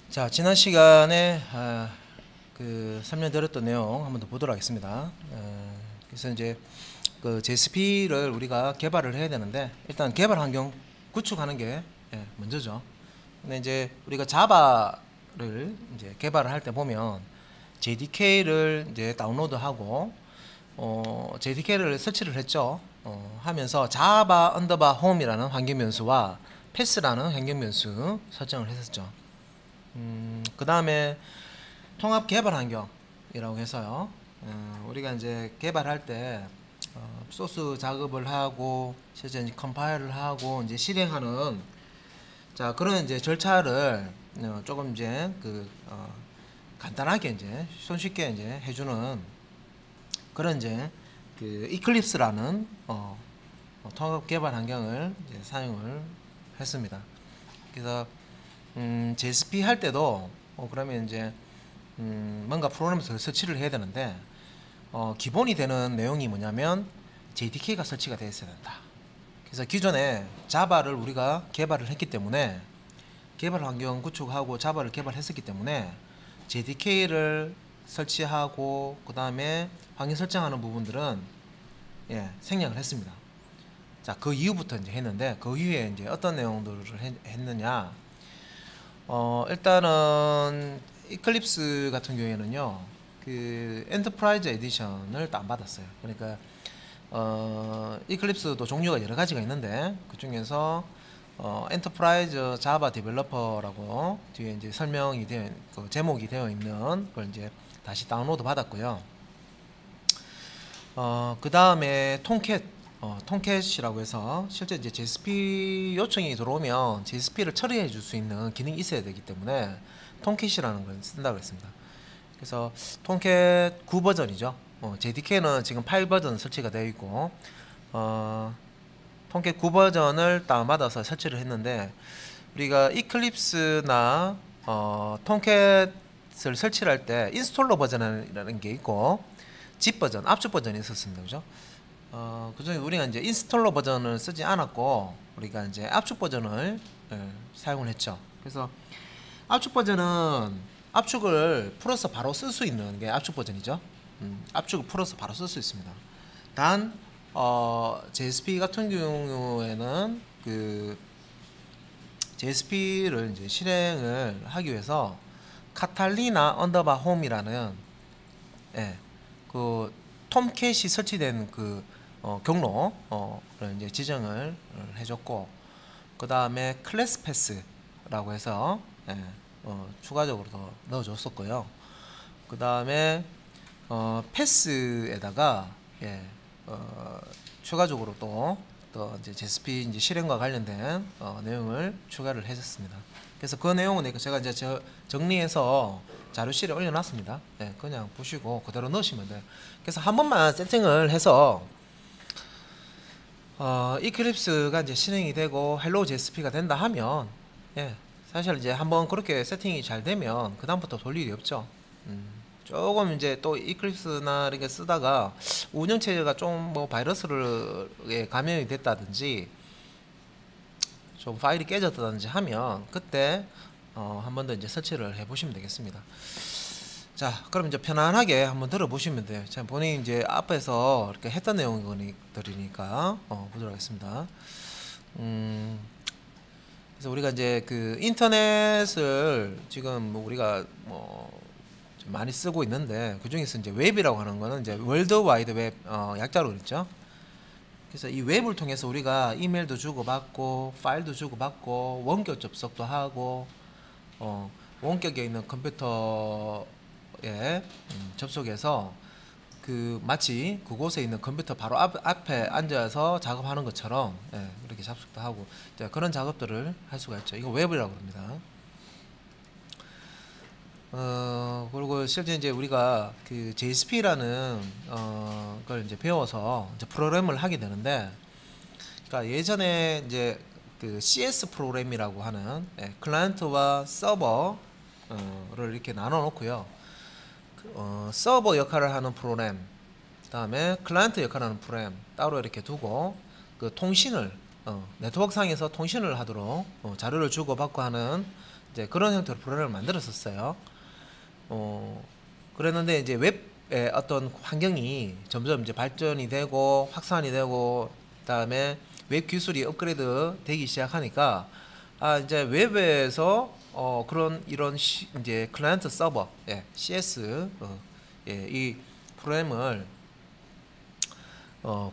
자, 지난 시간에 설명드렸던 내용 한번 더 보도록 하겠습니다. 그래서 이제 그 JSP를 우리가 개발을 해야 되는데 일단 개발 환경 구축하는 게 먼저죠. 근데 이제 우리가 자바를 이제 개발을 할 때 보면 JDK를 이제 다운로드하고 JDK를 설치를 했죠. 하면서 자바 언더바 홈이라는 환경 변수와 패스라는 환경 변수 설정을 했었죠. 그 다음에 통합 개발 환경이라고 해서요. 우리가 이제 개발할 때 소스 작업을 하고 실제 이제 컴파일을 하고 이제 실행하는 자 그런 이제 절차를 조금 이제 간단하게 이제 손쉽게 이제 해주는 그런 이제 그 이클립스라는 통합 개발 환경을 이제 사용을 했습니다. 그래서 JSP 할 때도 그러면 이제 뭔가 프로그램을 설치를 해야 되는데 기본이 되는 내용이 뭐냐면 JDK가 설치가 되어 있어야 된다. 그래서 기존에 자바를 우리가 개발을 했기 때문에 개발 환경 구축하고 자바를 개발했었기 때문에 JDK를 설치하고 그 다음에 환경 설정하는 부분들은 생략을 했습니다. 자, 그 이후부터 이제 했는데 그 이후에 이제 어떤 내용들을 했느냐? 일단은 이클립스 같은 경우에는요, 그 엔터프라이즈 에디션을 다운받았어요. 그러니까 이클립스도 종류가 여러 가지가 있는데 그 중에서 엔터프라이즈 자바 디벨로퍼라고 뒤에 이제 설명이 되어 그 제목이 되어 있는 걸 이제 다시 다운로드 받았고요. 그 다음에 통캣이라고 해서 실제 이제 JSP 요청이 들어오면 JSP를 처리해 줄 수 있는 기능이 있어야 되기 때문에 통캣이라는 걸 쓴다고 했습니다. 그래서 통캣 9 버전이죠. JDK는 지금 8 버전 설치가 되어 있고 통캣 9 버전을 다운받아서 설치를 했는데 우리가 이클립스나 통캣을 설치를 할 때 인스톨러 버전이라는 게 있고 zip 버전, 압축 버전이 있었습니다. 그죠? 그중에 우리가 이제 인스톨러 버전을 쓰지 않았고 우리가 이제 압축 버전을 사용을 했죠. 그래서 압축 버전은 압축을 풀어서 바로 쓸 수 있는 게 압축 버전이죠. 압축을 풀어서 바로 쓸 수 있습니다. 단 JSP 같은 경우에는 그 JSP를 이제 실행을 하기 위해서 카탈리나 언더바 홈이라는 그 톰캣이 설치된 그 경로를 이제 지정을 해줬고 그 다음에 클래스 패스라고 해서 추가적으로 더 넣어줬었고요. 그 다음에 패스에다가 추가적으로 또 이제 JSP 이제 실행과 관련된 내용을 추가를 해줬습니다. 그래서 그 내용은 제가 이제 정리해서 자료실에 올려놨습니다. 그냥 보시고 그대로 넣으시면 돼요. 그래서 한 번만 세팅을 해서 이클립스가 이제 실행이 되고 헬로우 JSP가 된다 하면 사실 이제 한번 그렇게 세팅이 잘 되면 그 다음부터 돌 일이 없죠. 조금 이제 또 이클립스나 이렇게 쓰다가 운영체제가 좀 뭐 바이러스에 감염이 됐다든지 좀 파일이 깨졌다든지 하면 그때 한 번 더 이제 설치를 해 보시면 되겠습니다. 자, 그럼 이제 편안하게 한번 들어보시면 돼요. 제가 본인이 이제 앞에서 이렇게 했던 내용들이니까 보도록 하겠습니다. 그래서 우리가 이제 그 인터넷을 지금 뭐 우리가 뭐 좀 많이 쓰고 있는데 그 중에서 이제 웹이라고 하는 거는 이제 월드 와이드 웹 약자로 그랬죠. 그래서 이 웹을 통해서 우리가 이메일도 주고받고 파일도 주고받고 원격 접속도 하고 원격에 있는 컴퓨터에 접속해서 그 마치 그곳에 있는 컴퓨터 바로 앞에 앉아서 작업하는 것처럼 이렇게 접속도 하고 그런 작업들을 할 수가 있죠. 이거 웹이라고 합니다. 그리고 실제 이제 우리가 그 JSP라는 걸 이제 배워서 이제 프로그램을 하게 되는데, 그러니까 예전에 이제 그 CS 프로그램이라고 하는 클라이언트와 서버를 이렇게 나눠 놓고요. 서버 역할을 하는 프로그램, 그다음에 클라이언트 역할을 하는 프로그램 따로 이렇게 두고 그 통신을 네트워크상에서 통신을 하도록 자료를 주고받고 하는 이제 그런 형태로 프로그램을 만들었었어요. 그랬는데 이제 웹의 어떤 환경이 점점 이제 발전이 되고 확산이 되고 그다음에 웹 기술이 업그레이드 되기 시작하니까 이제 웹에서 그런 이런 이제 클라이언트 서버 CS 이 프로그램을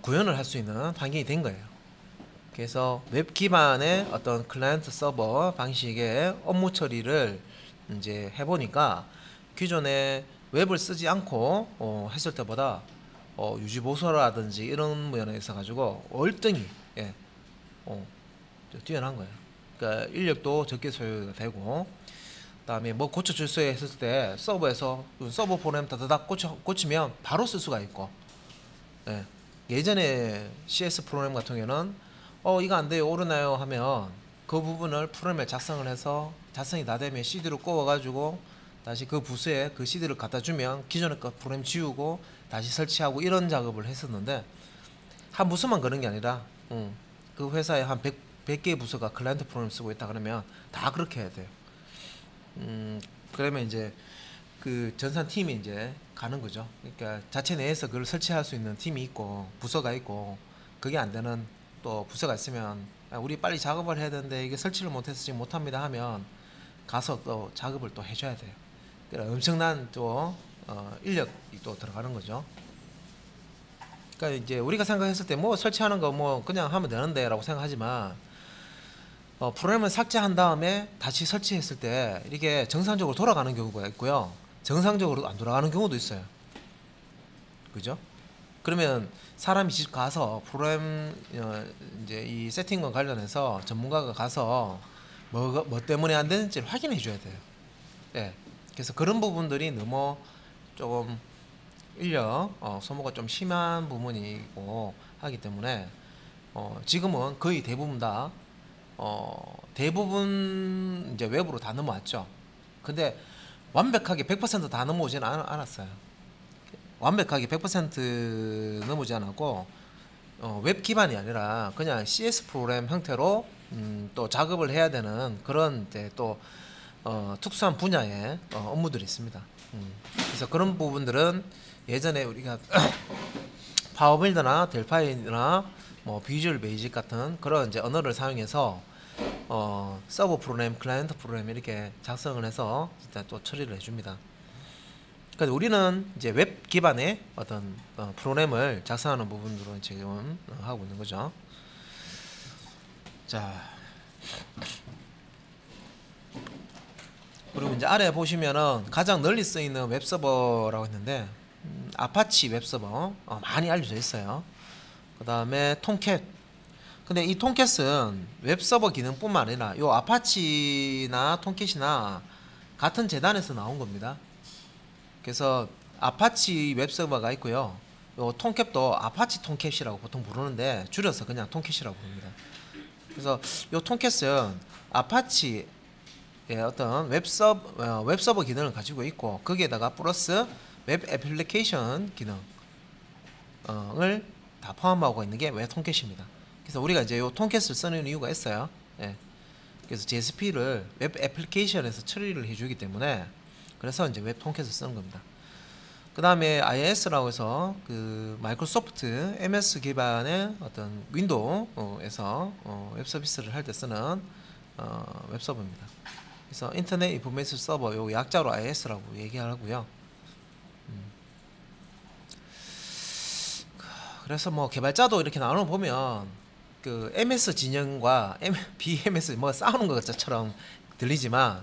구현을 할 수 있는 환경이 된 거예요. 그래서 웹 기반의 어떤 클라이언트 서버 방식의 업무 처리를 이제 해보니까 기존에 웹을 쓰지 않고 했을 때보다 유지 보수라든지 이런 면에 있어 가지고 월등히 뛰어난 거예요. 그러니까 인력도 적게 소요가 되고, 그다음에 뭐 고쳐 줄 수 했을 때 서버에서 서버 프로그램 다다닥 고치면 바로 쓸 수가 있고, 예전에 CS 프로그램 같은 경우는 이거 안 돼요, 오르나요 하면 그 부분을 프로그램을 작성을 해서 작성이 다 되면 CD로 꼽아가지고 다시 그 부스에 그 CD를 갖다 주면 기존의 거 프로그램 지우고 다시 설치하고 이런 작업을 했었는데, 한 부서만 그런 게 아니라 그 회사에 한 100개의 부서가 클라이언트 프로그램 쓰고 있다 그러면 다 그렇게 해야 돼요. 그러면 이제 그 전산 팀이 이제 가는 거죠. 그러니까 자체 내에서 그걸 설치할 수 있는 팀이 있고 부서가 있고, 그게 안 되는 또 부서가 있으면 우리 빨리 작업을 해야 되는데 이게 설치를 못해서 지금 못합니다 하면 가서 또 작업을 또 해줘야 돼요. 그러니까 엄청난 또 인력이 또 들어가는 거죠. 그러니까 이제 우리가 생각했을 때 뭐 설치하는 거 뭐 그냥 하면 되는데 라고 생각하지만, 프로그램을 삭제한 다음에 다시 설치했을 때 이게 정상적으로 돌아가는 경우가 있고요, 정상적으로 안 돌아가는 경우도 있어요. 그죠? 그러면 사람이 집 가서 프로그램 이제 이 세팅과 관련해서 전문가가 가서 뭐 때문에 안 되는지를 확인해 줘야 돼요. 그래서 그런 부분들이 너무 조금 인력 소모가 좀 심한 부분이고 하기 때문에 지금은 거의 대부분 다 대부분 이제 웹으로 다 넘어왔죠. 근데 완벽하게 100% 다 넘어오지는 않았어요. 완벽하게 100% 넘어오지 않았고, 웹 기반이 아니라 그냥 CS 프로그램 형태로 또 작업을 해야 되는 그런 이제 또 특수한 분야의 업무들이 있습니다. 그래서 그런 부분들은 예전에 우리가 파워빌드나 델파이나 뭐 비주얼 베이직 같은 그런 이제 언어를 사용해서 서버 프로그램, 클라이언트 프로그램 이렇게 작성을 해서 진짜 또 처리를 해줍니다. 그러니까 우리는 이제 웹 기반의 어떤 프로그램을 작성하는 부분으로 지금 하고 있는 거죠. 자, 그리고 이제 아래 보시면은 가장 널리 쓰이는 웹 서버라고 했는데, 아파치 웹 서버 많이 알려져 있어요. 그 다음에 톰캣. 근데 이 톰캣은 웹 서버 기능뿐만 아니라 요 아파치나 톰캣이나 같은 재단에서 나온 겁니다. 그래서 아파치 웹 서버가 있고요, 요 톰캣도 아파치 톰캣이라고 보통 부르는데 줄여서 그냥 톰캣이라고 부릅니다. 그래서 요 톰캣은 아파치의 어떤 웹 서버 기능을 가지고 있고, 거기에다가 플러스 웹 애플리케이션 기능을 다 포함하고 있는 게 웹 톰캣입니다. 그래서 우리가 이제 요 톰캣을 쓰는 이유가 있어요. 그래서 JSP를 웹 애플리케이션에서 처리를 해주기 때문에, 그래서 이제 웹 톰캣을 쓰는 겁니다. 그 다음에 IIS라고 해서 그 마이크로소프트 MS 기반의 어떤 윈도우에서 웹 서비스를 할 때 쓰는 웹 서버입니다. 그래서 인터넷 인포메이션 서버, 요 약자로 IIS라고 얘기하고요. 그래서 뭐 개발자도 이렇게 나눠 보면 그 MS 진영과 BMS 뭐 싸우는 것처럼 들리지만,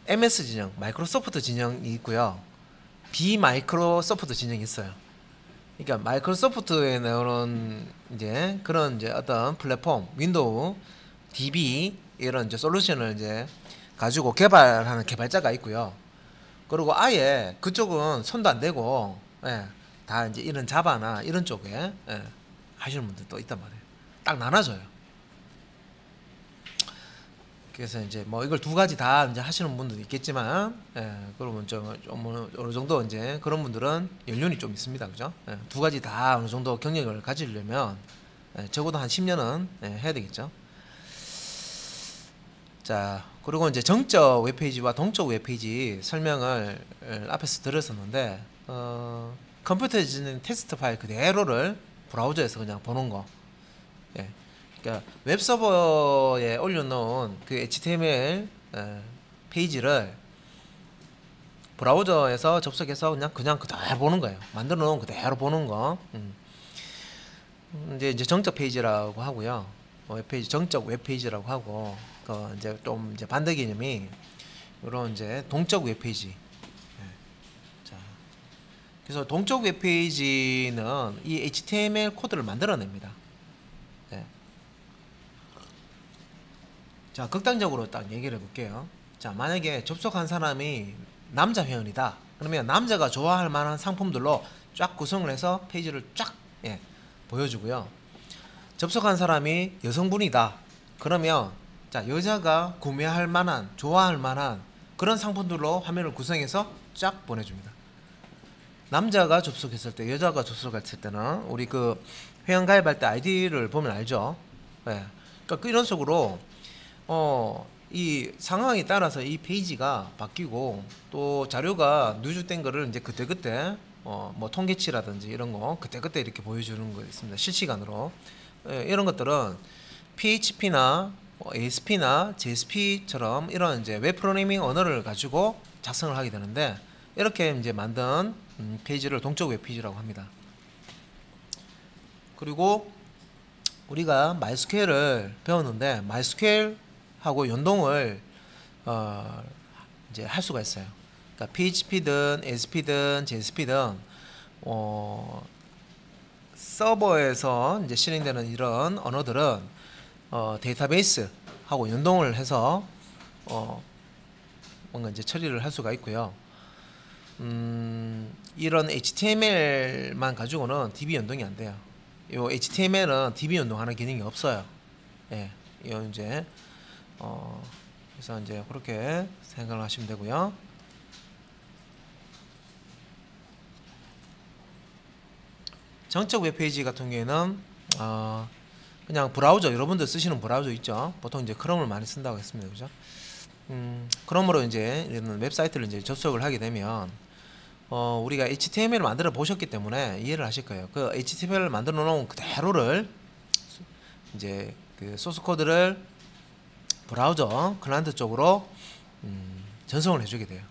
MS 진영, 마이크로소프트 진영이 있고요, 비마이크로소프트 진영이 있어요. 그러니까 마이크로소프트에 나오는 이제 그런 이제 어떤 플랫폼, 윈도우, DB 이런 이제 솔루션을 이제 가지고 개발하는 개발자가 있고요. 그리고 아예 그쪽은 손도 안 대고 다 이제 이런 자바나 이런 쪽에 하시는 분들도 있단 말이에요. 딱 나눠져요. 그래서 이제 뭐 이걸 두 가지 다 이제 하시는 분들도 있겠지만, 그러면 좀 어느 정도 이제 그런 분들은 연륜이 좀 있습니다, 그죠? 두 가지 다 어느 정도 경력을 가지려면 적어도 한 10년은 해야 되겠죠. 자, 그리고 이제 정적 웹페이지와 동적 웹페이지 설명을 앞에서 드렸었는데 컴퓨터에 있는 텍스트 파일 그대로를 브라우저에서 그냥 보는 거. 예. 그러니까 웹 서버에 올려놓은 그 HTML 페이지를 브라우저에서 접속해서 그냥 그대로 보는 거예요. 만들어 놓은 그대로 보는 거. 이제 정적 페이지라고 하고요. 웹페이지 정적 웹페이지라고 하고 그 이제 좀 이제 반대 개념이 이런 이제 동적 웹페이지. 자, 그래서 동적 웹페이지는 이 HTML 코드를 만들어냅니다. 네. 자, 극단적으로 딱 얘기를 해볼게요. 자, 만약에 접속한 사람이 남자 회원이다. 그러면 남자가 좋아할 만한 상품들로 쫙 구성을 해서 페이지를 쫙 보여주고요. 접속한 사람이 여성분이다. 그러면 자, 여자가 구매할 만한, 좋아할 만한 그런 상품들로 화면을 구성해서 쫙 보내줍니다. 남자가 접속했을 때, 여자가 접속했을 때는 우리 그 회원 가입할 때 아이디를 보면 알죠. 네. 그러니까 이런 식으로 이 상황에 따라서 이 페이지가 바뀌고 또 자료가 누적된 거를 이제 그때그때 뭐 통계치라든지 이런 거 그때그때 이렇게 보여주는 거 있습니다. 실시간으로. 이런 것들은 PHP나 ASP나 JSP처럼 이런 이제 웹 프로그래밍 언어를 가지고 작성을 하게 되는데 이렇게 이제 만든 페이지를 동적 웹 페이지라고 합니다. 그리고 우리가 MySQL을 배웠는데 MySQL하고 연동을 이제 할 수가 있어요. 그러니까 PHP든 ASP든 JSP든 서버에서 이제 실행되는 이런 언어들은 데이터베이스하고 연동을 해서 뭔가 이제 처리를 할 수가 있고요. 이런 HTML만 가지고는 DB 연동이 안 돼요. 요 HTML은 DB 연동하는 기능이 없어요. 예, 이거 이제 그래서 이제 그렇게 생각을 하시면 되고요. 정적 웹페이지 같은 경우에는 그냥 브라우저, 여러분들 쓰시는 브라우저 있죠. 보통 이제 크롬을 많이 쓴다고 했습니다. 그죠? 크롬으로 이제 이런 웹사이트를 이제 접속을 하게 되면 우리가 HTML을 만들어 보셨기 때문에 이해를 하실 거예요. 그 HTML을 만들어 놓은 그대로를 이제 그 소스 코드를 브라우저 클라이언트 쪽으로 전송을 해주게 돼요.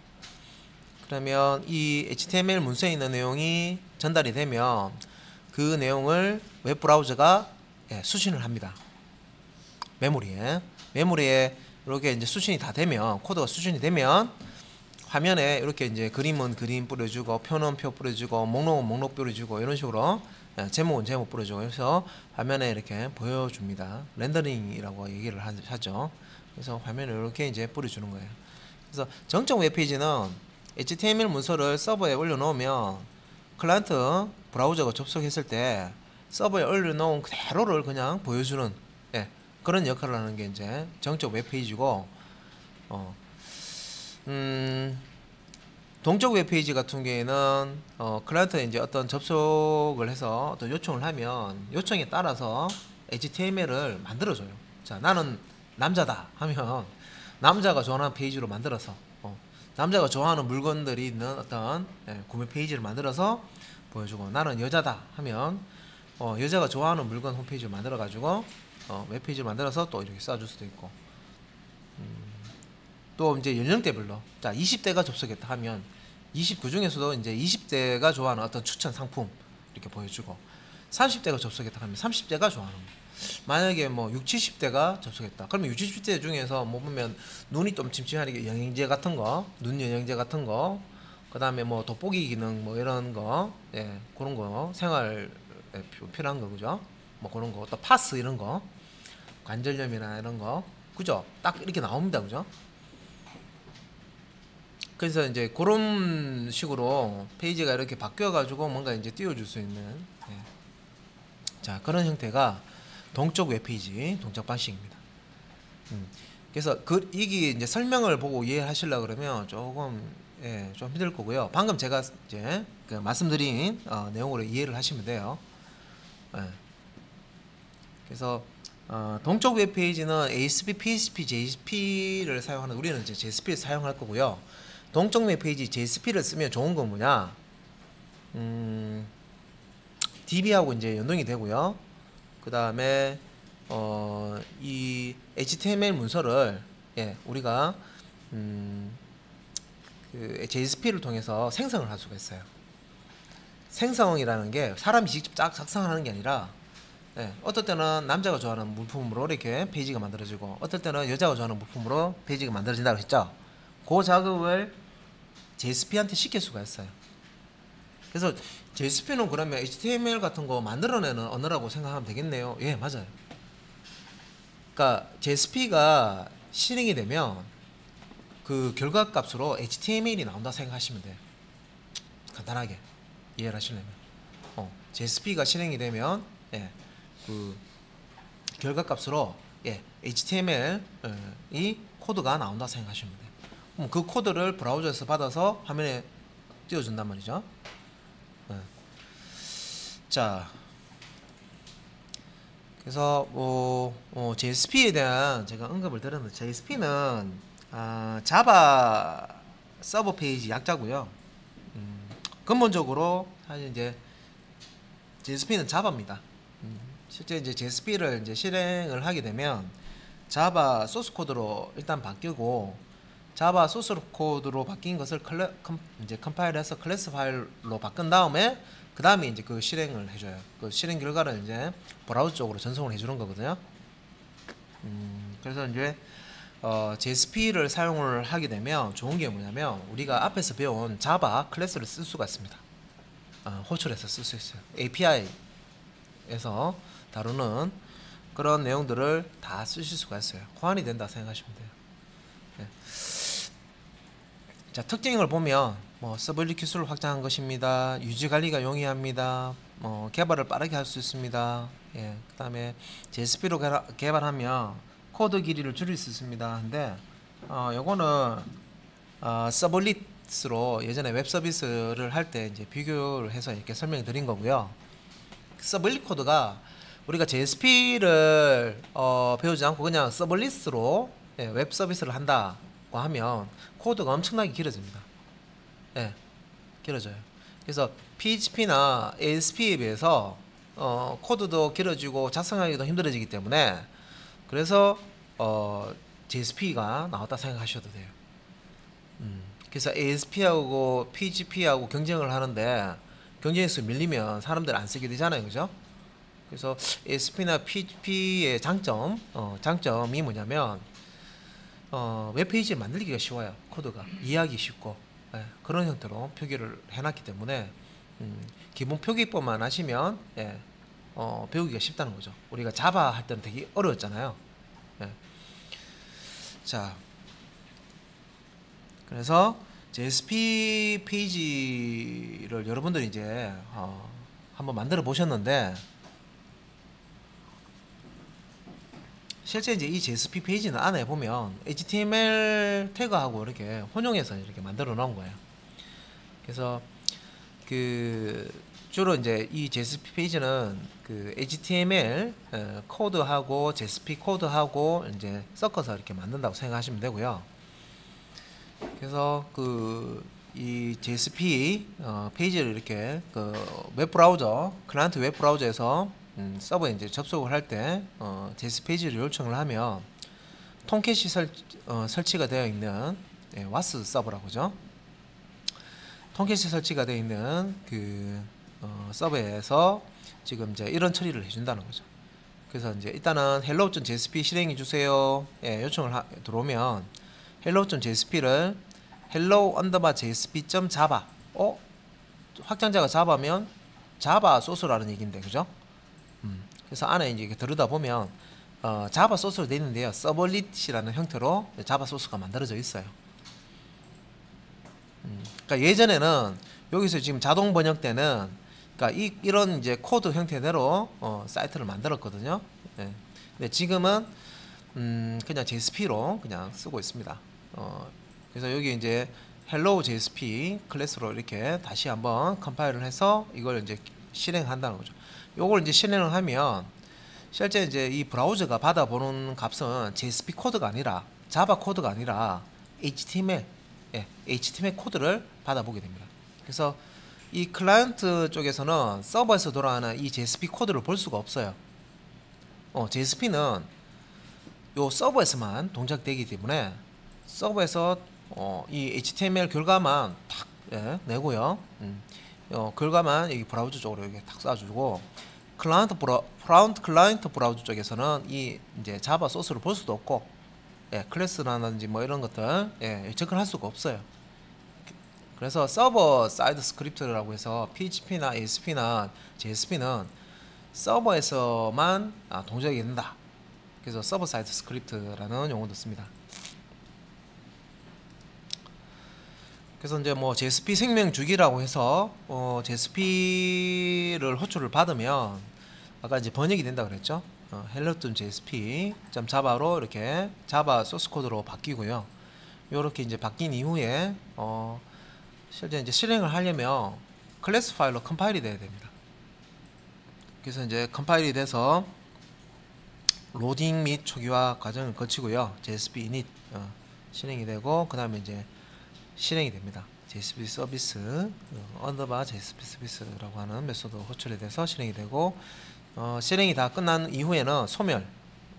그러면 이 HTML 문서에 있는 내용이 전달이 되면 그 내용을 웹 브라우저가 수신을 합니다. 메모리에 이렇게 이제 수신이 다 되면, 코드가 수신이 되면 화면에 이렇게 이제 그림은 그림 뿌려주고 표는 표 뿌려주고 목록은 목록 뿌려주고 이런 식으로 제목은 제목 뿌려주고 해서 화면에 이렇게 보여줍니다. 렌더링이라고 얘기를 하죠. 그래서 화면에 이렇게 이제 뿌려주는 거예요. 그래서 정적 웹페이지는 HTML 문서를 서버에 올려놓으면 클라이언트 브라우저가 접속했을 때 서버에 올려놓은 그대로를 그냥 보여주는 그런 역할을 하는 게 이제 정적 웹페이지고, 동적 웹페이지 같은 경우에는 클라이언트에 이제 어떤 접속을 해서 어떤 요청을 하면 요청에 따라서 HTML을 만들어줘요. 자, 나는 남자다 하면 남자가 좋아하는 페이지로 만들어서 남자가 좋아하는 물건들이 있는 어떤 구매 페이지를 만들어서 보여주고, 나는 여자다 하면 여자가 좋아하는 물건 홈페이지를 만들어 가지고 웹페이지를 만들어서 또 이렇게 쏴줄 수도 있고, 또 이제 연령대별로 자 20대가 접속했다 하면 20그 중에서도 이제 20대가 좋아하는 어떤 추천 상품 이렇게 보여주고, 30대가 접속했다 하면 30대가 좋아하는 거. 만약에 뭐 60, 70대가 접속했다 그러면 60, 70대 중에서 뭐 보면 눈이 좀 침침하니까 영양제 같은 거, 눈 영양제 같은 거, 그 다음에 뭐 돋보기 기능 뭐 이런 거, 그런 거 생활 필요한 거, 그죠? 뭐 그런 거, 또 파스 이런 거, 관절염이나 이런 거, 그죠? 딱 이렇게 나옵니다, 그죠? 그래서 이제 그런 식으로 페이지가 이렇게 바뀌어 가지고 뭔가 이제 띄워줄 수 있는 자, 그런 형태가 동적 웹페이지 동작 방식입니다. 그래서 이게 이제 설명을 보고 이해하시려고 그러면 조금 좀 힘들 거고요. 방금 제가 이제 그 말씀드린 내용으로 이해를 하시면 돼요. 그래서 동쪽 웹페이지는 ASP, PHP, JSP를 사용하는 우리는 이제 JSP를 사용할 거고요. 동쪽 웹페이지 JSP를 쓰면 좋은 건 뭐냐? DB하고 이제 연동이 되고요. 그 다음에 이 HTML 문서를 우리가 그 JSP를 통해서 생성을 할 수가 있어요. 생성이라는 게 사람이 직접 작성하는 게 아니라 어떨 때는 남자가 좋아하는 물품으로 이렇게 페이지가 만들어지고 어떨 때는 여자가 좋아하는 물품으로 페이지가 만들어진다고 했죠. 그 작업을 JSP한테 시킬 수가 있어요. 그래서 JSP는 그러면 HTML 같은 거 만들어내는 언어라고 생각하면 되겠네요. 예, 맞아요. 그러니까 JSP가 실행이 되면 그 결과값으로 HTML이 나온다 생각하시면 돼요. 간단하게 이해를 하시려면 JSP가 실행이 되면 그 결과값으로 HTML이 코드가 나온다 생각하시면 돼요. 그럼 그 코드를 브라우저에서 받아서 화면에 띄워준단 말이죠. 자, 그래서 JSP에 대한 제가 언급을 드렸는데 JSP는 자바 서버 페이지 약자고요. 근본적으로 사실 이제 JSP는 자바입니다. 실제 이제 JSP를 이제 실행을 하게 되면 자바 소스 코드로 일단 바뀌고 자바 소스 코드로 바뀐 것을 이제 컴파일해서 클래스 파일로 바꾼 다음에 그 다음에 이제 그 실행을 해줘요. 그 실행 결과를 이제 브라우저 쪽으로 전송을 해주는 거거든요. 그래서 이제 JSP를 사용을 하게 되면 좋은 게 뭐냐면 우리가 앞에서 배운 자바 클래스를 쓸 수가 있습니다. 호출해서 쓸 수 있어요. API에서 다루는 그런 내용들을 다 쓰실 수가 있어요. 호환이 된다 생각하시면 돼요. 자, 특징을 보면 서블릿 기술을 확장한 것입니다. 유지 관리가 용이합니다. 개발을 빠르게 할 수 있습니다. 그 다음에 JSP로 개발하면 코드 길이를 줄일 수 있습니다. 근데 요거는 서블릿으로 예전에 웹 서비스를 할 때 이제 비교를 해서 이렇게 설명을 드린 거고요. 서블릿 코드가 우리가 JSP를 배우지 않고 그냥 서블릿으로 웹 서비스를 한다고 하면 코드가 엄청나게 길어집니다. 길어져요. 그래서 PHP나 ASP에 비해서 코드도 길어지고 작성하기도 힘들어지기 때문에 그래서 JSP가 나왔다 생각하셔도 돼요. 그래서 ASP하고 PHP하고 경쟁을 하는데 경쟁에서 밀리면 사람들 안 쓰게 되잖아요, 그죠? 그래서 ASP나 PHP의 장점이 뭐냐면 웹페이지를 만들기가 쉬워요. 코드가 이해하기 쉽고 그런 형태로 표기를 해놨기 때문에 기본 표기법만 하시면 배우기가 쉽다는 거죠. 우리가 자바 할 때는 되게 어려웠잖아요. 자, 그래서 JSP 페이지를 여러분들이 이제 한번 만들어 보셨는데 실제 이제 이 JSP 페이지는 안에 보면 HTML 태그하고 이렇게 혼용해서 이렇게 만들어 놓은 거예요. 그래서 그 주로 이제 이 JSP 페이지는 그 HTML 코드하고 JSP 코드하고 이제 섞어서 이렇게 만든다고 생각하시면 되고요. 그래서 그 이 JSP 페이지를 이렇게 그 웹 브라우저 클라이언트 웹 브라우저에서 서버에 이제 접속을 할 때 JSP 페이지를 요청을 하면 톰캣이 설치가 되어 있는 와스 서버라고 하죠. 톰캣이 설치가 되어 있는 그 서버에서 지금 이제 이런 처리를 해준다는 거죠. 그래서 이제 일단은 hello.jsp 실행해 주세요. 요청을 들어오면 hello.jsp를 hello_jsp.java 확장자가 자바면 자바 소스라는 얘기인데, 그죠? 그래서 안에 이제 들여다 보면 자바 소스로 되어 있는데요. 서블릿이라는 형태로 자바 소스가 만들어져 있어요. 그러니까 예전에는 여기서 지금 자동 번역 때는 그러니까 이런 이제 코드 형태대로 사이트를 만들었거든요. 근데 지금은 그냥 JSP로 그냥 쓰고 있습니다. 그래서 여기 이제 hello JSP 클래스로 이렇게 다시 한번 컴파일을 해서 이걸 이제 실행한다는 거죠. 요걸 이제 실행을 하면 실제 이제 이 브라우저가 받아보는 값은 JSP 코드가 아니라 자바 코드가 아니라 HTML, HTML 코드를 받아보게 됩니다. 그래서 이 클라이언트 쪽에서는 서버에서 돌아가는 이 JSP 코드를 볼 수가 없어요. JSP는 요 서버에서만 동작되기 때문에 서버에서 이 HTML 결과만 탁 내고요. 결과만 여기 브라우저 쪽으로 이렇게 탁 쏴주고 클라이언트 브라우저 쪽에서는 이 이제 자바 소스를 볼 수도 없고 클래스라든지 뭐 이런 것들 접근할 수가 없어요. 그래서 서버 사이드 스크립트라고 해서 PHP나 ASP나 JSP는 서버에서만 동작이 된다. 그래서 서버 사이드 스크립트라는 용어도 씁니다. 그래서 이제 뭐 JSP 생명 주기라고 해서 JSP를 호출을 받으면 아까 이제 번역이 된다 그랬죠. hello.jsp.java로 이렇게 자바 소스 코드로 바뀌고요. 이렇게 이제 바뀐 이후에 실제 이제 실행을 하려면 클래스 파일로 컴파일이 돼야 됩니다. 그래서 이제 컴파일이 돼서 로딩 및 초기화 과정을 거치고요. JSP init 실행이 되고 그 다음에 이제 실행이 됩니다. JSP 서비스 언더바 JSP 서비스라고 하는 메소드 호출이 돼서 실행이 되고 실행이 다 끝난 이후에는 소멸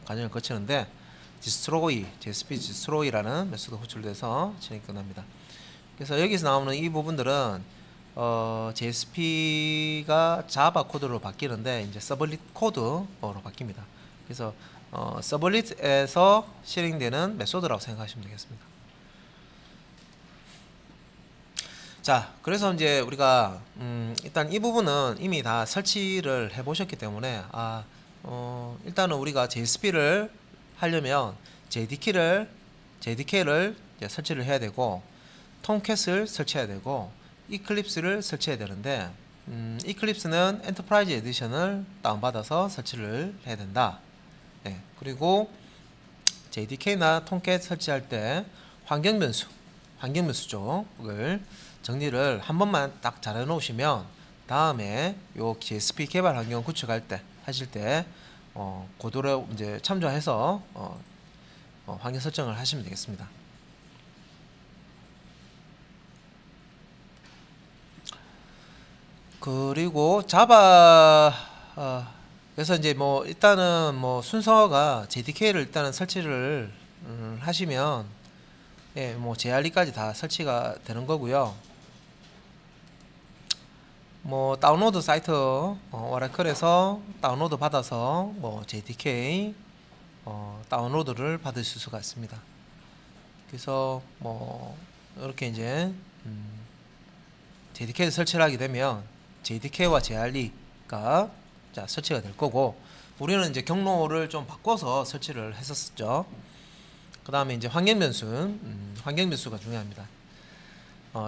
과정을 거치는데 디스트로이 JSP 디스트로이라는 메소드 호출돼서 실행이 끝납니다. 그래서 여기서 나오는 이 부분들은 JSP가 자바 코드로 바뀌는데 이제 서블릿 코드로 바뀝니다. 그래서 서블릿에서 실행되는 메소드라고 생각하시면 되겠습니다. 자, 그래서 이제 우리가 일단 이 부분은 이미 다 설치를 해 보셨기 때문에 일단은 우리가 JSP를 하려면 JDK를 설치를 해야 되고 톰캣을 설치해야 되고 이클립스를 설치해야 되는데 이클립스는 엔터프라이즈 에디션을 다운받아서 설치를 해야 된다. 그리고 JDK나 톰캣 설치할 때 환경 변수 쪽을 정리를 한 번만 딱 잘 해놓으시면 다음에 요 JSP 개발 환경 구축할 때 하실 때 그도를 이제 참조해서 환경 설정을 하시면 되겠습니다. 그리고 자바 그래서 이제 뭐 일단은 뭐 순서가 JDK를 일단은 설치를 하시면 뭐 JRE까지 다 설치가 되는 거고요. 뭐 다운로드 사이트 오라클에서 다운로드 받아서 뭐 JDK 다운로드를 받으실 수가 있습니다. 그래서 뭐 이렇게 이제 JDK를 설치를 하게 되면 JDK와 JRE가 설치가 될 거고 우리는 이제 경로를 좀 바꿔서 설치를 했었죠. 그 다음에 이제 환경 변수가 중요합니다.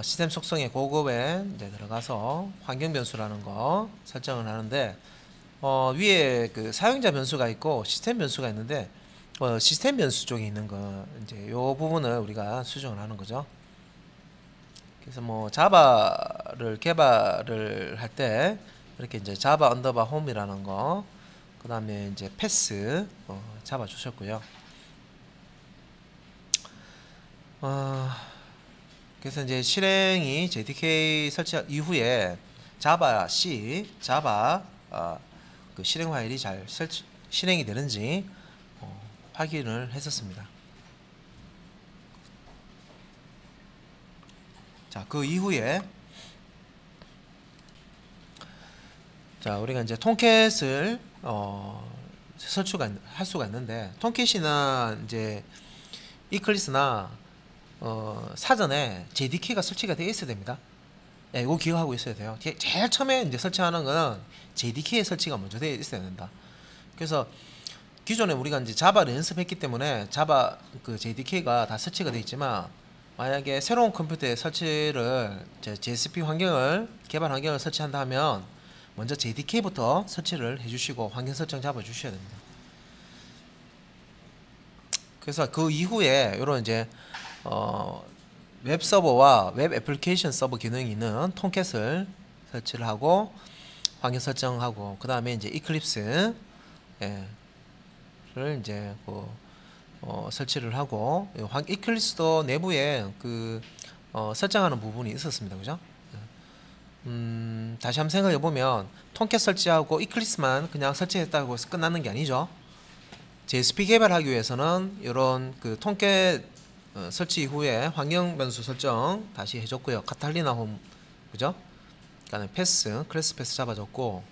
시스템 속성의 고급에 이제 들어가서 환경 변수라는 거 설정을 하는데 위에 그 사용자 변수가 있고 시스템 변수가 있는데 시스템 변수 쪽에 있는 거 이제 요 부분을 우리가 수정을 하는 거죠. 그래서 뭐 자바를 개발을 할 때 이렇게 이제 자바 언더바 홈이라는 거, 그 다음에 이제 패스 잡아 주셨고요. 그래서 이제 실행이 JDK 설치 이후에 자바 C, 그 실행 파일이 잘 실행이 되는지 확인을 했었습니다. 자, 그 이후에 우리가 이제 톰캣을 할 수가 있는데 톰캣이나 이제 이클립스나 사전에 JDK가 설치가 되어 있어야 됩니다. 이거 기억하고 있어야 돼요. 제일 처음에 이제 설치하는 거는 JDK 설치가 먼저 되어 있어야 된다. 그래서 기존에 우리가 이제 자바를 연습했기 때문에 자바 그 JDK가 다 설치가 되어 있지만 만약에 새로운 컴퓨터에 설치를 JSP 개발 환경을 설치한다 하면 먼저 JDK부터 설치를 해주시고 환경 설정 잡아 주셔야 됩니다. 그래서 그 이후에 이런 이제 웹 서버와 웹 애플리케이션 서버 기능이 있는 톰캣을 설치를 하고 환경 설정하고 그 다음에 이제 이클립스 예, 를 이제 설치를 하고 이클립스도 내부에 설정하는 부분이 있었습니다. 그죠? 다시 한번 생각해 보면 톰캣 설치하고 이클립스만 그냥 설치했다고 해서 끝나는 게 아니죠. JSP 개발하기 위해서는 이런 톰캣 설치 이후에 환경 변수 설정 다시 해줬고요. 카탈리나 홈, 그죠? 그다음에 패스, 클래스 패스 잡아줬고,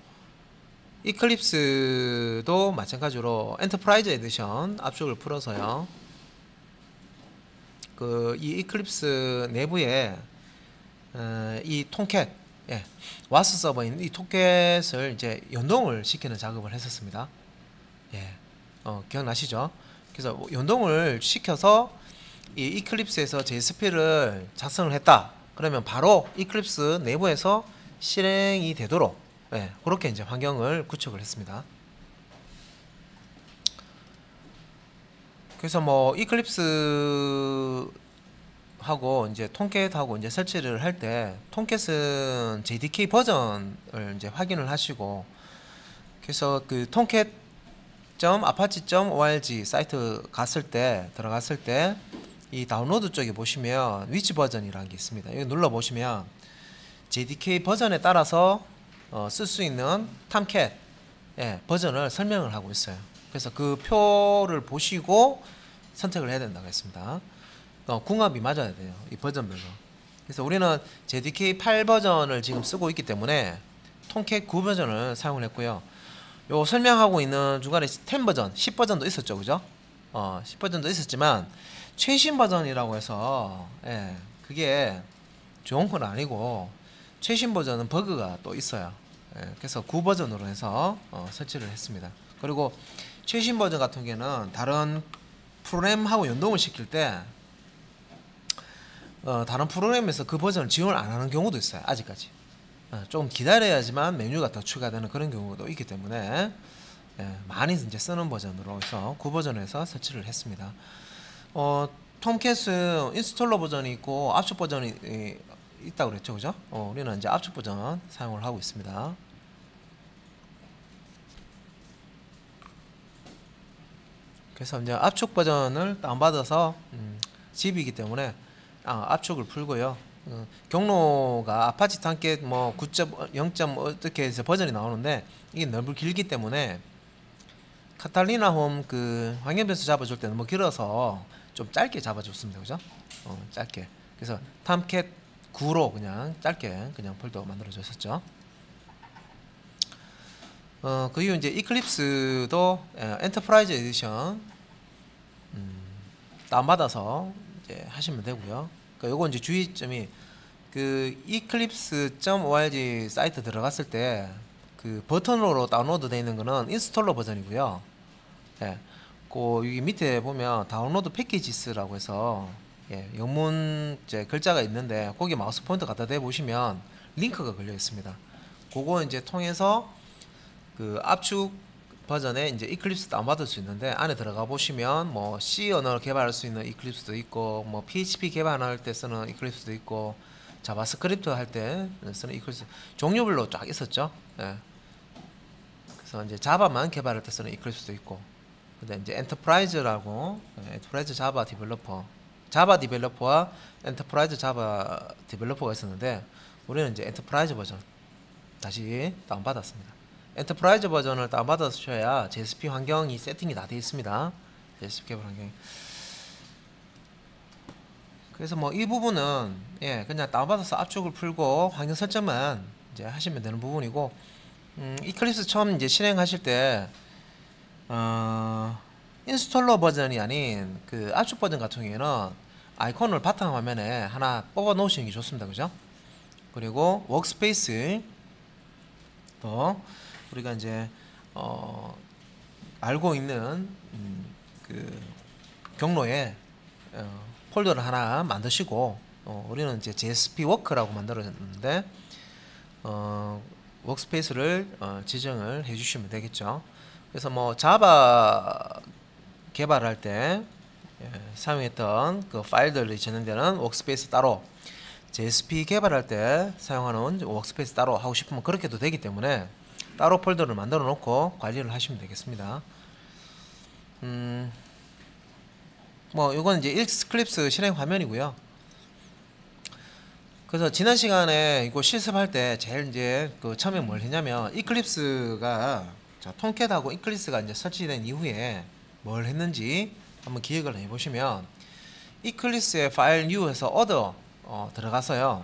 이클립스도 마찬가지로 엔터프라이즈 에디션 압축을 풀어서요. 이 이클립스 내부에 이 톰캣, 예, 와스 서버인 이 톰캣을 이제 연동을 시키는 작업을 했었습니다. 예, 기억나시죠? 그래서 연동을 시켜서 이 이클립스에서 JSP를 작성을 했다. 그러면 바로 이클립스 내부에서 실행이 되도록, 예, 그렇게 이제 환경을 구축을 했습니다. 그래서 뭐 이클립스 하고 이제 톰캣하고 이제 설치를 할 때 톰캣은 JDK 버전을 이제 확인을 하시고, 그래서 tomcat.apache.org 사이트 들어갔을 때 이 다운로드 쪽에 보시면 위치 버전이라는 게 있습니다. 여기 눌러 보시면 JDK 버전에 따라서 쓸 수 있는 톰캣, 예, 버전을 설명을 하고 있어요. 그래서 그 표를 보시고 선택을 해야 된다고 했습니다. 궁합이 맞아야 돼요, 이 버전별로. 그래서 우리는 JDK 8 버전을 지금 쓰고 있기 때문에 톰캣 9 버전을 사용을 했고요. 요 설명하고 있는 중간에 10 버전, 10 버전도 있었죠, 그죠? 10 버전도 있었지만 최신 버전이라고 해서, 예, 그게 좋은 건 아니고 최신 버전은 버그가 또 있어요. 예, 그래서 9 버전으로 해서 설치를 했습니다. 그리고 최신 버전 같은 경우에는 다른 프로그램하고 연동을 시킬 때 다른 프로그램에서 그 버전을 지원을 안 하는 경우도 있어요. 아직까지 좀 기다려야지만 메뉴가 더 추가되는 그런 경우도 있기 때문에, 예, 많이 이제 쓰는 버전으로 해서 9 버전에서 설치를 했습니다. 톰캣은 인스톨러 버전이 있고 압축 버전이 있다고 그랬죠, 그죠? 우리는 이제 압축 버전 사용을 하고 있습니다. 그래서 이제 압축 버전을 다운받아서 집이기 때문에 압축을 풀고요. 경로가 아파치 톰캣 뭐 9.0. 어떻게 해서 버전이 나오는데 이게 너무 길기 때문에 카탈리나 홈 환경 변수 잡아줄 때는 너무 길어서 좀 짧게 잡아줬습니다, 그죠? 짧게. 그래서 톰캣 9로 그냥 짧게 그냥 폴더 만들어줬었죠. 그 이후 이제 이클립스도 엔터프라이즈 에디션 다운받아서 이제 하시면 되고요. 요거 이제 주의점이 eclipse.org 사이트 들어갔을 때 버튼으로 다운로드 되어 있는 거는 인스톨러 버전이고요. 예, 여기 밑에 보면 다운로드 패키지스라고 해서, 예, 영문 이제 글자가 있는데 거기 마우스 포인터 갖다 대 보시면 링크가 걸려 있습니다. 그거 이제 통해서 압축 버전에 이제 이클립스 다운받을 수 있는데, 안에 들어가 보시면 뭐 C 언어를 개발할 수 있는 이클립스도 있고, 뭐 PHP 개발할 때 쓰는 이클립스도 있고, 자바스크립트 할 때 쓰는 이클립스 종류별로 쫙 있었죠. 예. 그래서 이제 자바만 개발할 때 쓰는 이클립스도 있고, 그다음 이제 엔터프라이즈라고, 엔터프라이즈 자바 디벨로퍼와 엔터프라이즈 자바 디벨로퍼가 있었는데, 우리는 이제 엔터프라이즈 버전 다시 다운받았습니다. 엔터프라이즈 버전을 다운받으셔야 JSP 환경이 세팅이 다 되어 있습니다. JSP 개발 환경이. 그래서 뭐 이 부분은, 예, 그냥 다운받아서 압축을 풀고 환경 설정만 이제 하시면 되는 부분이고, 이클립스 처음 이제 실행하실 때 인스톨러 버전이 아닌 압축 버전 같은 경우에는 아이콘을 바탕 화면에 하나 뽑아 놓으시는 게 좋습니다, 그죠? 그리고 워크스페이스 또 우리가 이제 알고 있는 경로에 폴더를 하나 만드시고, 우리는 이제 JSP 워크라고 만들었는데 워크스페이스를 지정을 해주시면 되겠죠. 그래서 뭐 자바 개발할 때 사용했던 파일들이 저장되는 워크스페이스 따로, JSP 개발할 때 사용하는 워크스페이스 따로 하고 싶으면 그렇게도 되기 때문에 따로 폴더를 만들어 놓고 관리를 하시면 되겠습니다. 뭐 이건 이제 이클립스 실행 화면이고요. 그래서 지난 시간에 이거 실습할 때 제일 이제 그 처음에 뭘 했냐면 이클립스가 자, 톰캣하고 이클립스가 이제 설치된 이후에 뭘 했는지 한번 기억을 해보시면 이클립스의 파일 뉴에서 other 들어가서요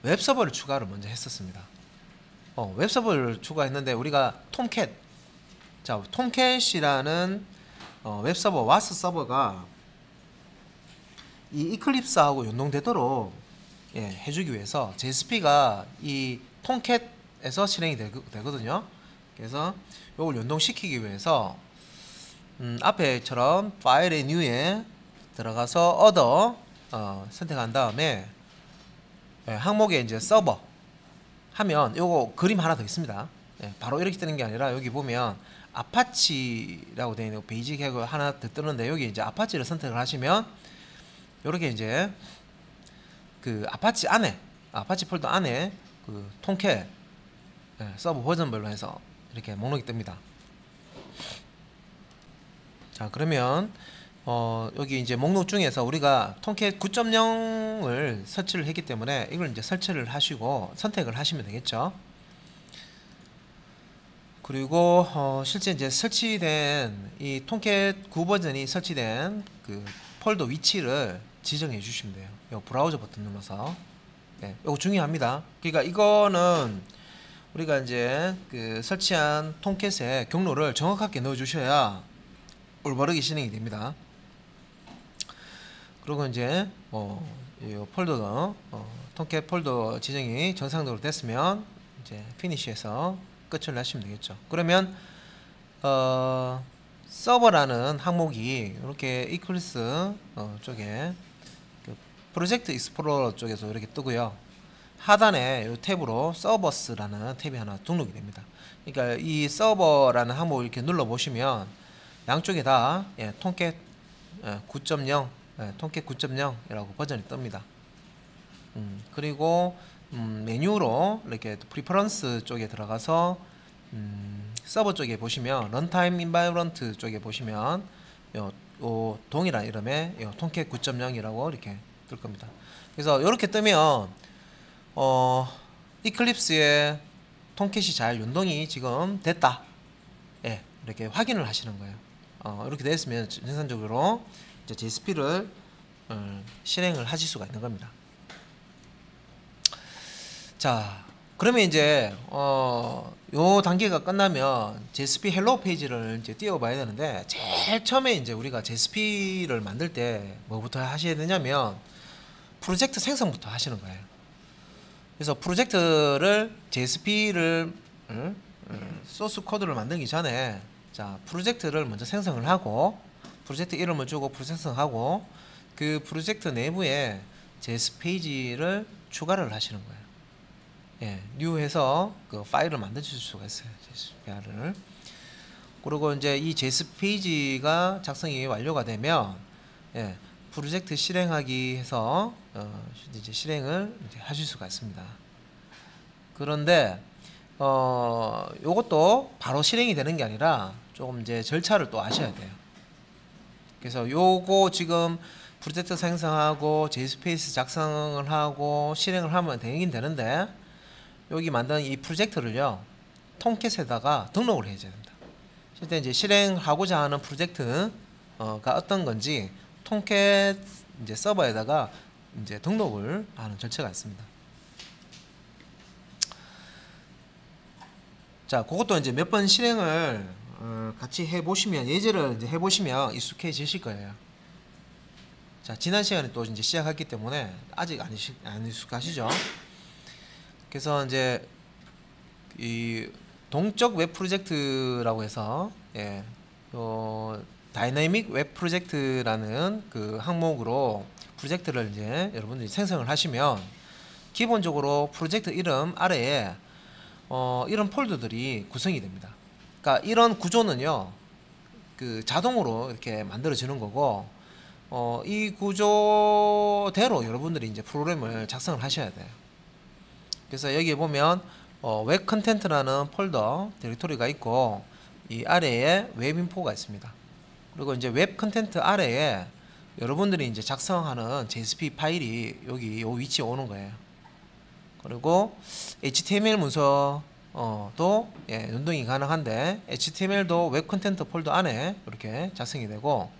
웹서버를 추가를 먼저 했었습니다. 웹서버를 추가했는데 우리가 톰캣 자 톰캣이라는 웹서버 와스 서버가 이 이클립스하고 연동되도록 해주기 위해서 JSP가 이 톰캣에서 실행이 되거든요. 그래서 이걸 연동시키기 위해서 앞에처럼 파일의 뉴에 들어가서 other 선택한 다음에 항목에 이제 서버 하면 요거 그림 하나 더 있습니다. 바로 이렇게 뜨는 게 아니라 여기 보면 아파치라고 되어 있는 베이직 해고 하나 더 뜨는데 여기 이제 아파치를 선택을 하시면 요렇게 이제 그 아파치 안에 아파치 폴더 안에 그 톰캣 서버 버전별로 해서 이렇게 목록이 뜹니다. 자 그러면 여기 이제 목록 중에서 우리가 톰캣 9.0을 설치를 했기 때문에 이걸 이제 설치를 하시고 선택을 하시면 되겠죠. 그리고 실제 이제 설치된 이 톰캣 9 버전이 설치된 그 폴더 위치를 지정해 주시면 돼요. 요 브라우저 버튼 눌러서 이거 중요합니다. 그러니까 이거는 우리가 이제 그 설치한 톰캣의 경로를 정확하게 넣어 주셔야 올바르게 진행이 됩니다. 그리고 이제 이 폴더 톰캣 폴더 지정이 정상적으로 됐으면 이제 피니시해서 끝을 내시면 되겠죠. 그러면 서버라는 항목이 이렇게 이클립스 쪽에 그 프로젝트 익스플로러 쪽에서 이렇게 뜨고요. 하단에 이 탭으로 서버스라는 탭이 하나 등록이 됩니다. 그러니까 이 서버라는 항목을 이렇게 눌러 보시면 양쪽에 다 톰캣 9.0 톰캣 9.0이라고 버전이 뜹니다. 그리고 메뉴로 이렇게 프리퍼런스 쪽에 들어가서 서버 쪽에 보시면 런타임 인바이런트 쪽에 보시면 요 동일한 이름의 톰캣 9.0이라고 이렇게 뜰 겁니다. 그래서 이렇게 뜨면 이클립스의 톰캣이 잘 연동이 지금 됐다. 이렇게 확인을 하시는 거예요. 이렇게 됐으면 정상적으로 이제 JSP를 실행을 하실 수가 있는 겁니다. 자, 그러면 이제 요 단계가 끝나면 JSP 헬로 페이지를 이제 띄워봐야 되는데 제일 처음에 이제 우리가 JSP를 만들 때 뭐부터 하셔야 되냐면 프로젝트 생성부터 하시는 거예요. 그래서 프로젝트를 JSP를 소스 코드를 만들기 전에 자 프로젝트를 먼저 생성을 하고 프로젝트 이름을 주고 생성하고 그 프로젝트 내부에 JS 페이지를 추가를 하시는 거예요. 뉴해서 그 파일을 만들 수가 있어요. JS 파일을. 그리고 이제 이 JS 페이지가 작성이 완료가 되면 프로젝트 실행하기 해서 이제 실행을 이제 하실 수가 있습니다. 그런데 요것도 바로 실행이 되는 게 아니라 조금 이제 절차를 또 아셔야 돼요. 그래서 요거 지금 프로젝트 생성하고 JSP에서 작성을 하고 실행을 하면 되긴 되는데 여기 만든 이 프로젝트를요 톰캣에다가 등록을 해줘야 됩니다. 실제 이제 실행하고자 하는 프로젝트가 어떤 건지 톰캣 이제 서버에다가 이제 등록을 하는 절차가 있습니다. 자, 그것도 이제 몇 번 실행을 같이 해보시면 예제를 이제 해보시면 익숙해지실 거예요. 자, 지난 시간에 또 이제 시작했기 때문에 아직 안 익숙하시죠? 그래서 이제 이 동적 웹 프로젝트라고 해서 다이내믹 웹 프로젝트라는 그 항목으로 프로젝트를 이제 여러분들이 생성을 하시면 기본적으로 프로젝트 이름 아래에 이런 폴더들이 구성이 됩니다. 그러니까 이런 구조는요, 그 자동으로 이렇게 만들어지는 거고, 이 구조대로 여러분들이 이제 프로그램을 작성을 하셔야 돼요. 그래서 여기에 보면 웹 컨텐트라는 폴더 디렉토리가 있고 이 아래에 웹 인포가 있습니다. 그리고 이제 웹 컨텐트 아래에 여러분들이 이제 작성하는 JSP 파일이 여기 요 위치에 오는 거예요. 그리고 HTML 문서도 연동이 가능한데 HTML도 웹 컨텐트 폴더 안에 이렇게 작성이 되고,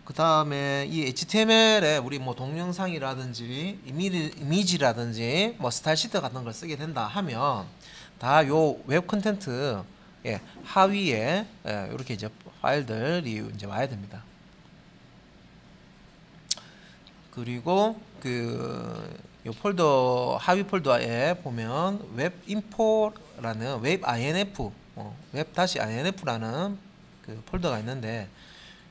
그 다음에 이 HTML에 우리 뭐 동영상이라든지 이미지라든지 뭐 스타일 시트 같은 걸 쓰게 된다 하면 다 요 웹 컨텐트 하위에 이렇게 이제 파일들이 이제 와야 됩니다. 그리고 요 폴더 하위 폴더에 보면 웹 인포라는 웹 INF 웹-INF라는 그 폴더가 있는데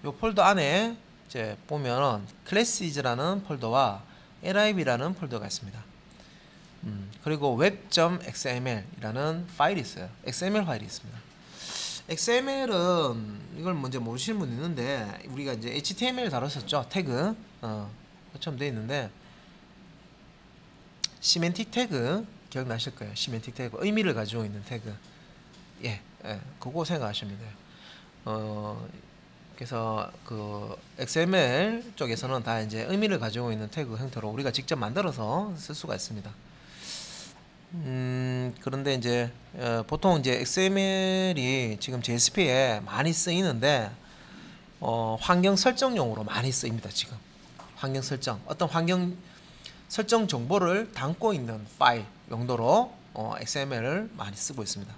요 폴더 안에 이제 보면 clases라는 폴더와 lib라는 폴더가 있습니다. 그리고 web.xml이라는 파일이 있어요. XML 파일이 있습니다. XML은 이걸 먼저 모르시는 분이 있는데 우리가 이제 HTML 다뤘었죠. 태그 처럼 되어 있는데 시멘틱 태그 기억나실 거예요. 시멘틱 태그 의미를 가지고 있는 태그 그거 생각하시면 돼요. 그래서 그 XML 쪽에서는 다 이제 의미를 가지고 있는 태그 형태로 우리가 직접 만들어서 쓸 수가 있습니다. 그런데 이제 보통 이제 XML이 지금 JSP에 많이 쓰이는데 환경 설정용으로 많이 쓰입니다. 지금 환경 설정, 어떤 환경 설정 정보를 담고 있는 파일 용도로 XML을 많이 쓰고 있습니다.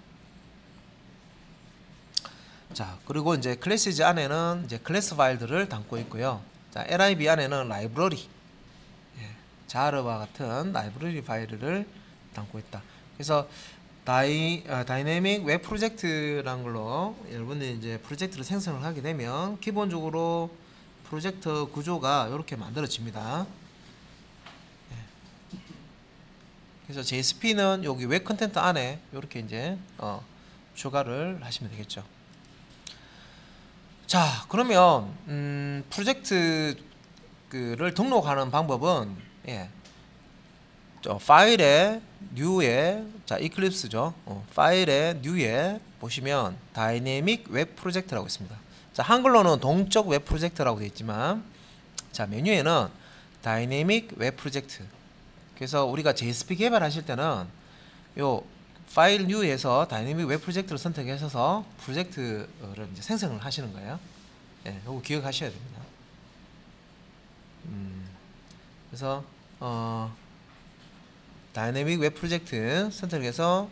자, 그리고 이제 클래시즈 안에는 이제 클래스 파일들을 담고 있고요. 자, lib 안에는 라이브러리, 자르와 같은 라이브러리 파일을 담고 있다. 그래서 다이내믹 웹 프로젝트라는 걸로 여러분들이 이제 프로젝트를 생성을 하게 되면 기본적으로 프로젝트 구조가 이렇게 만들어집니다. 그래서 JSP는 여기 웹 컨텐트 안에 이렇게 이제 추가를 하시면 되겠죠. 자, 그러면 프로젝트를 등록하는 방법은 파일의 뉴에 이클립스죠. 파일의 뉴에 보시면 다이내믹 웹 프로젝트라고 있습니다. 자, 한글로는 동적 웹 프로젝트라고 되어 있지만 자, 메뉴에는 다이내믹 웹 프로젝트. 그래서 우리가 JSP 개발하실 때는 요 파일 뉴에서 다이내믹 웹 프로젝트를 선택하셔서 프로젝트를 이제 생성을 하시는 거예요. 이거 기억하셔야 됩니다. 그래서 다이내믹 웹 프로젝트 선택해서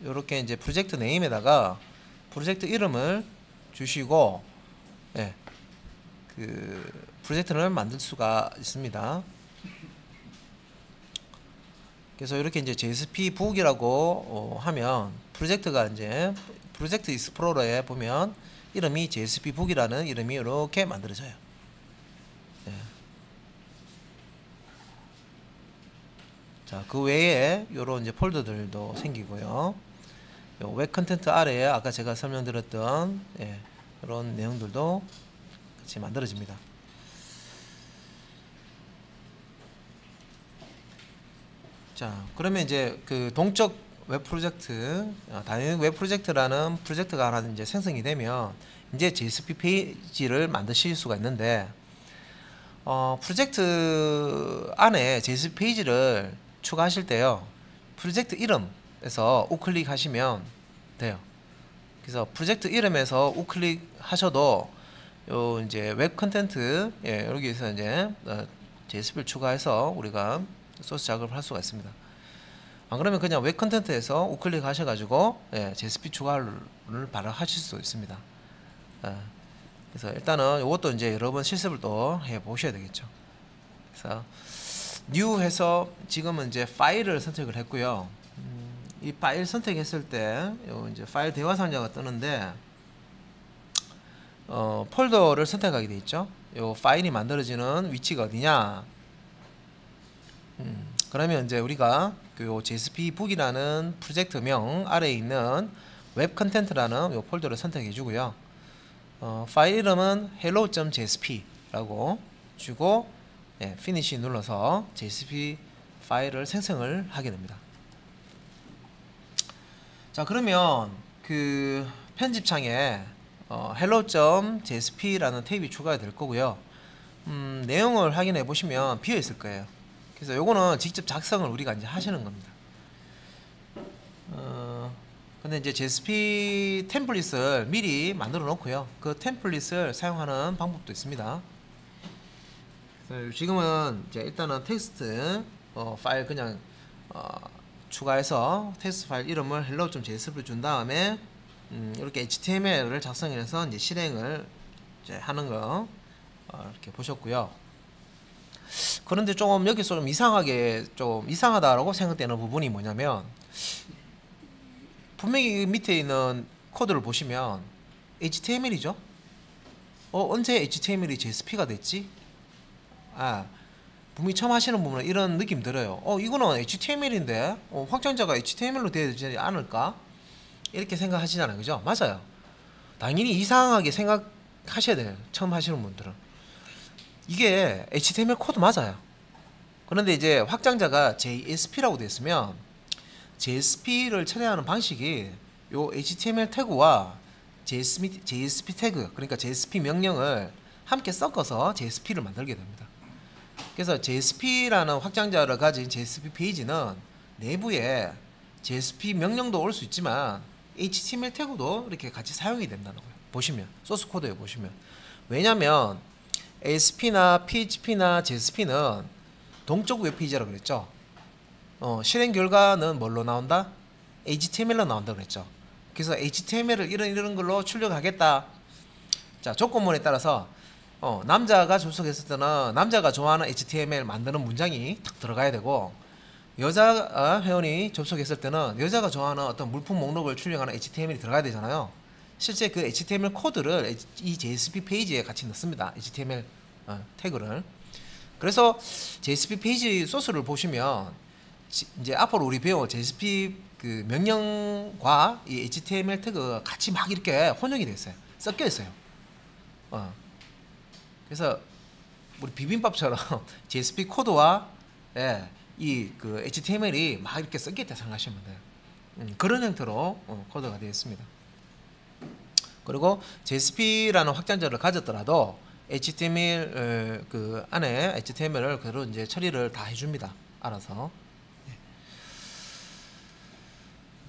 이렇게 이제 프로젝트 네임에다가 프로젝트 이름을 주시고 그 프로젝트를 만들 수가 있습니다. 그래서 이렇게 이제 JSP 북이라고 하면 프로젝트가 이제 프로젝트 익스플로러에 보면 이름이 JSP 북이라는 이름이 이렇게 만들어져요. 자, 그 외에 요런 이제 폴더들도 생기고요. 요 웹 컨텐트 아래에 아까 제가 설명드렸던 이런 내용들도 같이 만들어집니다. 자, 그러면 이제 그 동적 웹 프로젝트, 다이내믹 웹 프로젝트라는 프로젝트가 하나 이제 생성이 되면 이제 JSP 페이지를 만드실 수가 있는데 프로젝트 안에 JSP 페이지를 추가하실 때요, 프로젝트 이름에서 우클릭 하시면 돼요. 그래서 프로젝트 이름에서 우클릭 하셔도 요 이제 웹 컨텐트 여기에서 이제 JSP를 추가해서 우리가 소스 작업을 할 수가 있습니다. 안 그러면 그냥 웹 컨텐트에서 우클릭 하셔가지고 JSP 추가를 바로 하실 수 있습니다. 그래서 일단은 이것도 이제 여러 번 실습을 또 해보셔야 되겠죠. 그래서 new 해서 지금은 이제 파일을 선택을 했고요. 이 파일 선택했을 때 이제 파일 대화 상자가 뜨는데 폴더를 선택하게 돼 있죠. 요 파일이 만들어지는 위치가 어디냐? 그러면 이제 우리가 그 JSP 북이라는 프로젝트명 아래에 있는 웹 컨텐트라는 요 폴더를 선택해 주고요. 파일 이름은 hello.jsp 라고 주고 피니시 눌러서 JSP 파일을 생성을 하게 됩니다. 자, 그러면 그 편집창에 hello.jsp라는 탭이 추가가 될 거고요. 내용을 확인해 보시면 비어 있을 거예요. 그래서 요거는 직접 작성을 우리가 이제 하시는 겁니다. 근데 이제 JSP 템플릿을 미리 만들어 놓고요. 그 템플릿을 사용하는 방법도 있습니다. 지금은 이제 일단은 텍스트 파일 그냥 추가해서 텍스트 파일 이름을 hello.jsf를 준 다음에 이렇게 HTML을 작성해서 이제 실행을 이제 하는 거 이렇게 보셨고요. 그런데 조금 여기서 좀 이상하다라고 생각되는 부분이 뭐냐면, 분명히 밑에 있는 코드를 보시면 HTML이죠. 언제 HTML이 JSP가 됐지? 분명히 처음 하시는 분은 이런 느낌 들어요. 이거는 HTML인데 확장자가 HTML로 되어야 되지 않을까? 이렇게 생각하시잖아요. 그죠? 맞아요. 당연히 이상하게 생각하셔야 돼요. 처음 하시는 분들은. 이게 HTML 코드 맞아요. 그런데 이제 확장자가 JSP라고 되어 있으면 JSP를 처리하는 방식이 요 HTML 태그와 JSP 태그, 그러니까 JSP 명령을 함께 섞어서 JSP를 만들게 됩니다. 그래서 JSP라는 확장자를 가진 JSP 페이지는 내부에 JSP 명령도 올 수 있지만 HTML 태그도 이렇게 같이 사용이 된다는 거예요. 보시면 소스 코드에 보시면. 왜냐면 ASP나 PHP나 JSP는 동적 웹페이지라고 그랬죠. 실행 결과는 뭘로 나온다? HTML로 나온다 그랬죠. 그래서 HTML을 이런 걸로 출력하겠다. 자, 조건문에 따라서 남자가 접속했을 때는 남자가 좋아하는 HTML 만드는 문장이 탁 들어가야 되고, 여자 회원이 접속했을 때는 여자가 좋아하는 어떤 물품 목록을 출력하는 HTML이 들어가야 되잖아요. 실제 그 HTML 코드를 이 JSP 페이지에 같이 넣습니다. HTML 태그를. 그래서 JSP 페이지 소스를 보시면 이제 앞으로 우리 배워 JSP 그 명령과 이 HTML 태그가 같이 막 이렇게 혼용이 돼 있어요. 섞여 있어요. 그래서 우리 비빔밥처럼 JSP 코드와 이 그 HTML이 막 이렇게 섞여 있다 생각하시면 돼요. 그런 형태로 코드가 되어 있습니다. 그리고 JSP라는 확장자를 가졌더라도 HTML 그 안에 HTML을 그대로 이제 처리를 다 해줍니다. 알아서.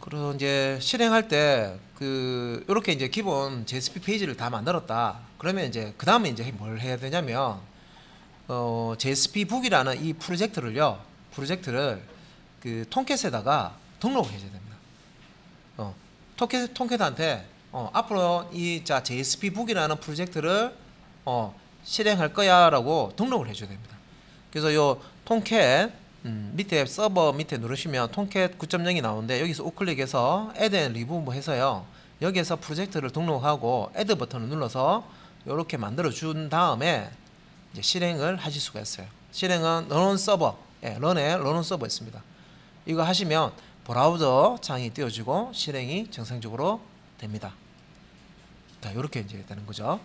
그리고 이제 실행할 때 그 이렇게 이제 기본 JSP 페이지를 다 만들었다. 그러면 이제 그 다음에 이제 뭘 해야 되냐면 JSP 북이라는 이 프로젝트를 그 톰캣에다가 등록을 해줘야 됩니다. 톰캣한테 앞으로 이 JSP 북이라는 프로젝트를 실행할 거야라고 등록을 해줘야 됩니다. 그래서 요 톰캣 밑에 서버 밑에 누르시면 톰캣 9.0이 나오는데, 여기서 우클릭해서 add and remove 해서요, 여기에서 프로젝트를 등록하고 add 버튼을 눌러서 이렇게 만들어 준 다음에 이제 실행을 하실 수가 있어요. 실행은 run 서버, run 서버 있습니다. 이거 하시면 브라우저 창이 띄워지고 실행이 정상적으로 됩니다. 자, 이렇게 이제 되는 거죠.